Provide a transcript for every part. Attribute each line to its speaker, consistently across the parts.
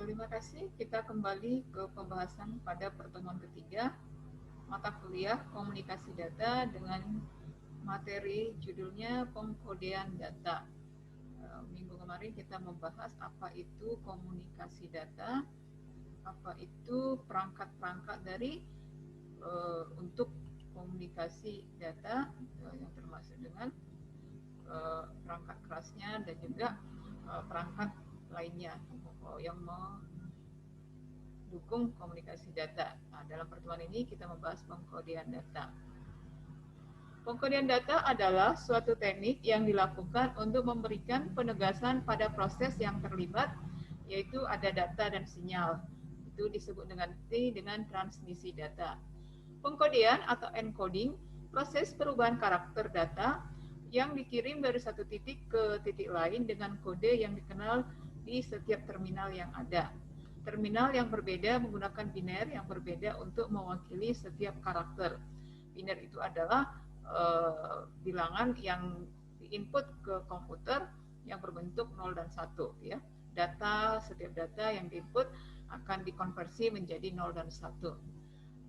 Speaker 1: Terima kasih. Kita kembali ke pembahasan pada pertemuan ketiga mata kuliah komunikasi data dengan materi judulnya pengkodean data. Minggu kemarin kita membahas apa itu komunikasi data, apa itu perangkat-perangkat dari untuk komunikasi data yang termasuk dengan perangkat kerasnya dan juga perangkat lainnya yang mendukung komunikasi data. Nah, dalam pertemuan ini kita membahas pengkodean data. Pengkodean data adalah suatu teknik yang dilakukan untuk memberikan penegasan pada proses yang terlibat, yaitu ada data dan sinyal. Itu disebut dengan transmisi data. Pengkodean atau encoding, proses perubahan karakter data yang dikirim dari satu titik ke titik lain dengan kode yang dikenal di setiap terminal yang ada. Terminal yang berbeda menggunakan biner yang berbeda untuk mewakili setiap karakter. Biner itu adalah bilangan yang diinput ke komputer yang berbentuk 0 dan 1 ya. Setiap data yang diinput akan dikonversi menjadi 0 dan 1.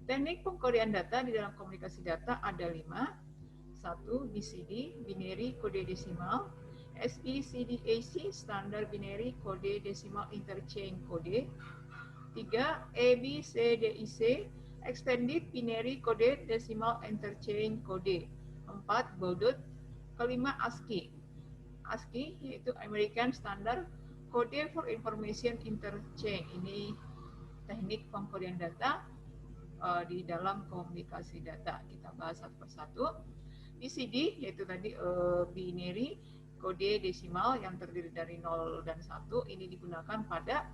Speaker 1: Teknik pengkodean data di dalam komunikasi data ada 5. 1. BCD, binary kode desimal. SBCDAC, standar binary kode desimal interchange kode. 3. ABCDIC, extended binary kode desimal interchange kode. 4. Baudot. Kelima, ASCII. ASCII yaitu American Standard Code for Information Interchange. Ini teknik pengkodean data di dalam komunikasi data. Kita bahas satu persatu. BCD yaitu tadi binary kode desimal yang terdiri dari 0 dan 1. Ini digunakan pada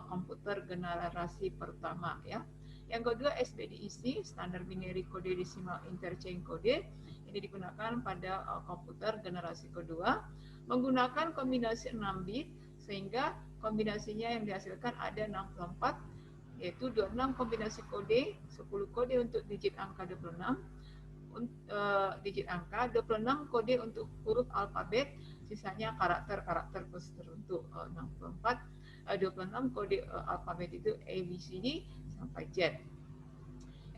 Speaker 1: komputer generasi pertama ya. Yang kedua SBDIC, standar binary kode desimal interchange kode. Ini digunakan pada komputer generasi kedua menggunakan kombinasi 6 bit sehingga kombinasinya yang dihasilkan ada 64, yaitu 26 kombinasi kode, 10 kode untuk digit angka 26, digit angka 26 kode untuk huruf alfabet, sisanya karakter-karakter khusus tertentu. 26 kode alfabet itu A, B, C, D sampai Z.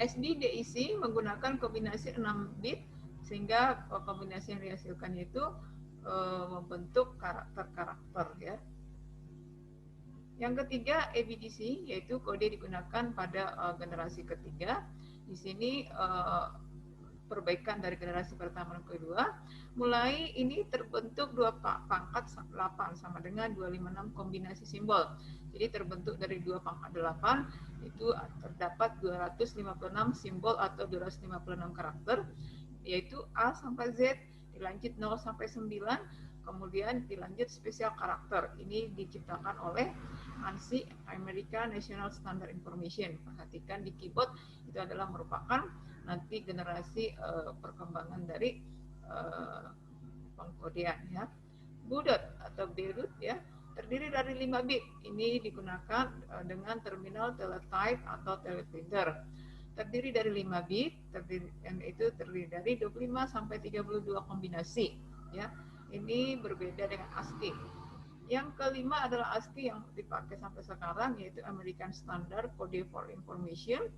Speaker 1: SBDIC menggunakan kombinasi 6 bit sehingga kombinasi yang dihasilkan itu membentuk karakter-karakter ya. Yang ketiga ABDC yaitu kode digunakan pada generasi ketiga. Di sini perbaikan dari generasi pertama dan kedua. Mulai ini terbentuk dua pangkat 8 sama dengan 256 kombinasi simbol. Jadi terbentuk dari 2 pangkat 8 itu terdapat 256 simbol atau 256 karakter, yaitu A sampai Z, dilanjut 0 sampai 9, kemudian dilanjut spesial karakter. Ini diciptakan oleh ANSI, American National Standard Information. Perhatikan di keyboard itu adalah merupakan nanti generasi perkembangan dari pengkodean ya. Baudot atau Baudot ya, terdiri dari 5 bit. Ini digunakan dengan terminal teletype atau teleprinter. Terdiri dari 5 bit, itu terdiri dari 25 sampai 32 kombinasi ya. Ini berbeda dengan ASCII. Yang kelima adalah ASCII yang dipakai sampai sekarang, yaitu American Standard Code for Information.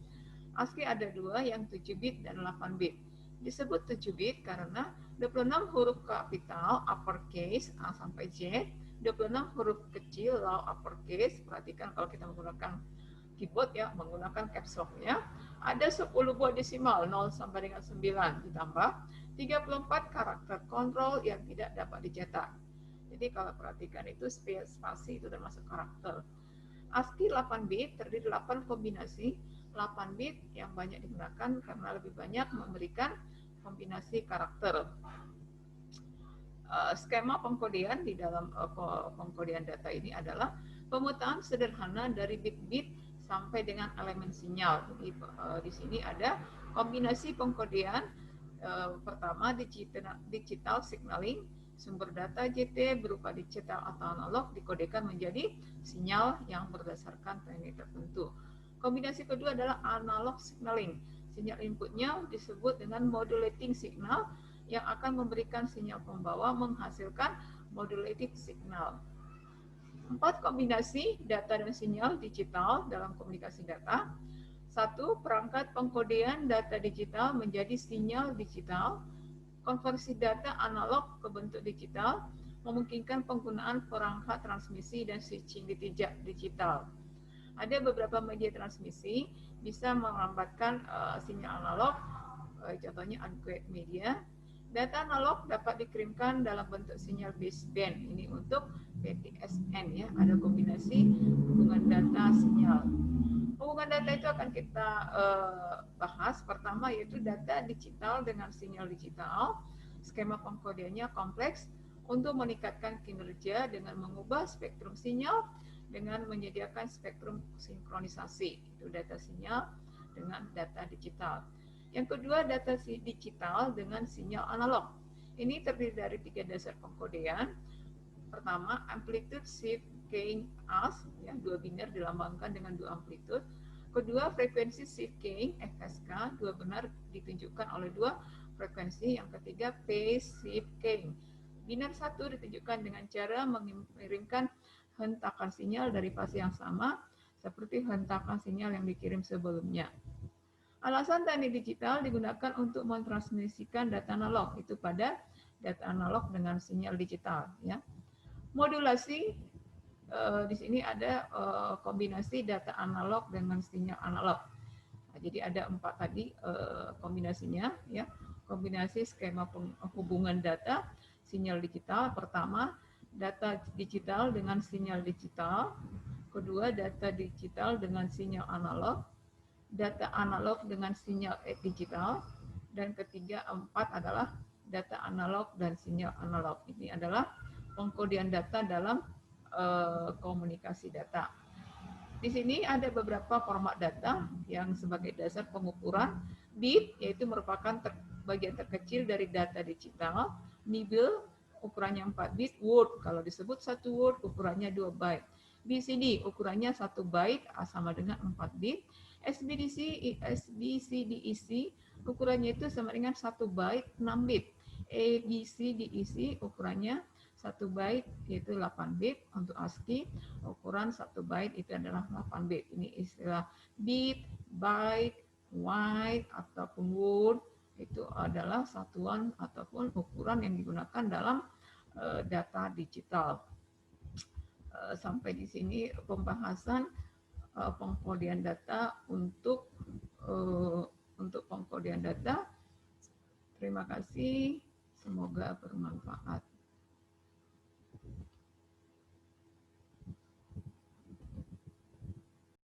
Speaker 1: ASCII ada 2, yang 7 bit dan 8 bit. Disebut 7 bit karena 26 huruf kapital uppercase A sampai Z, 26 huruf kecil low uppercase. Perhatikan kalau kita menggunakan keyboard ya, menggunakan caps lock ya. Ada 10 buah desimal 0 sampai dengan 9 ditambah 34 karakter kontrol yang tidak dapat dicetak. Jadi kalau perhatikan itu spasi itu termasuk karakter. ASCII 8 bit terdiri 8 kombinasi, 8 bit yang banyak digunakan karena lebih banyak memberikan kombinasi karakter. Skema pengkodean di dalam pengkodean data ini adalah pemetaan sederhana dari bit-bit sampai dengan elemen sinyal. Jadi di sini ada kombinasi pengkodean. Pertama digital signaling, sumber data JT berupa digital atau analog dikodekan menjadi sinyal yang berdasarkan teknik tertentu. Kombinasi kedua adalah analog signaling. Sinyal inputnya disebut dengan modulating signal yang akan memberikan sinyal pembawa menghasilkan modulating signal. 4. Kombinasi data dan sinyal digital dalam komunikasi data. 1. Perangkat pengkodean data digital menjadi sinyal digital. Konversi data analog ke bentuk digital memungkinkan penggunaan perangkat transmisi dan switching digital. Ada beberapa media transmisi bisa melambatkan sinyal analog, contohnya unqueued media. Data analog dapat dikirimkan dalam bentuk sinyal baseband. Ini untuk PTSN ya, ada kombinasi hubungan data sinyal. Hubungan data itu akan kita bahas. Pertama yaitu data digital dengan sinyal digital. Skema pengkodeannya kompleks untuk meningkatkan kinerja dengan mengubah spektrum sinyal dengan menyediakan spektrum sinkronisasi. Itu data sinyal dengan data digital. Yang kedua, data digital dengan sinyal analog. Ini terdiri dari 3 dasar pengkodean. Pertama, amplitude shift keying as, ya, 2 biner dilambangkan dengan 2 amplitude. Kedua, frekuensi shift keying FSK, 2 benar ditunjukkan oleh 2 frekuensi. Yang ketiga, phase shift keying. Biner 1 ditunjukkan dengan cara mengirimkan hentakan sinyal dari fase yang sama seperti hentakan sinyal yang dikirim sebelumnya. Alasan teknik digital digunakan untuk mentransmisikan data analog itu pada data analog dengan sinyal digital, ya. Modulasi di sini ada kombinasi data analog dengan sinyal analog. Nah, jadi ada 4 tadi kombinasinya, ya. Kombinasi skema penghubungan data sinyal digital. Pertama, data digital dengan sinyal digital. Kedua, data digital dengan sinyal analog. Data analog dengan sinyal digital. Dan ketiga, 4 adalah data analog dan sinyal analog. Ini adalah pengkodean data dalam komunikasi data. Di sini ada beberapa format data yang sebagai dasar pengukuran. Bit yaitu merupakan bagian terkecil dari data digital. Nibble ukurannya 4 bit. Word kalau disebut 1 word ukurannya 2 byte. BCD ukurannya 1 byte sama dengan 4 bit. SBCDEC ukurannya itu sama dengan 1 byte 6 bit. ABCDEC ukurannya 1 byte yaitu 8 bit. Untuk ASCII ukuran 1 byte itu adalah 8 bit. Ini istilah bit, byte, byte ataupun word itu adalah satuan ataupun ukuran yang digunakan dalam data digital. Sampai di sini pembahasan pengkodean data untuk pengkodean data. Terima kasih, semoga bermanfaat.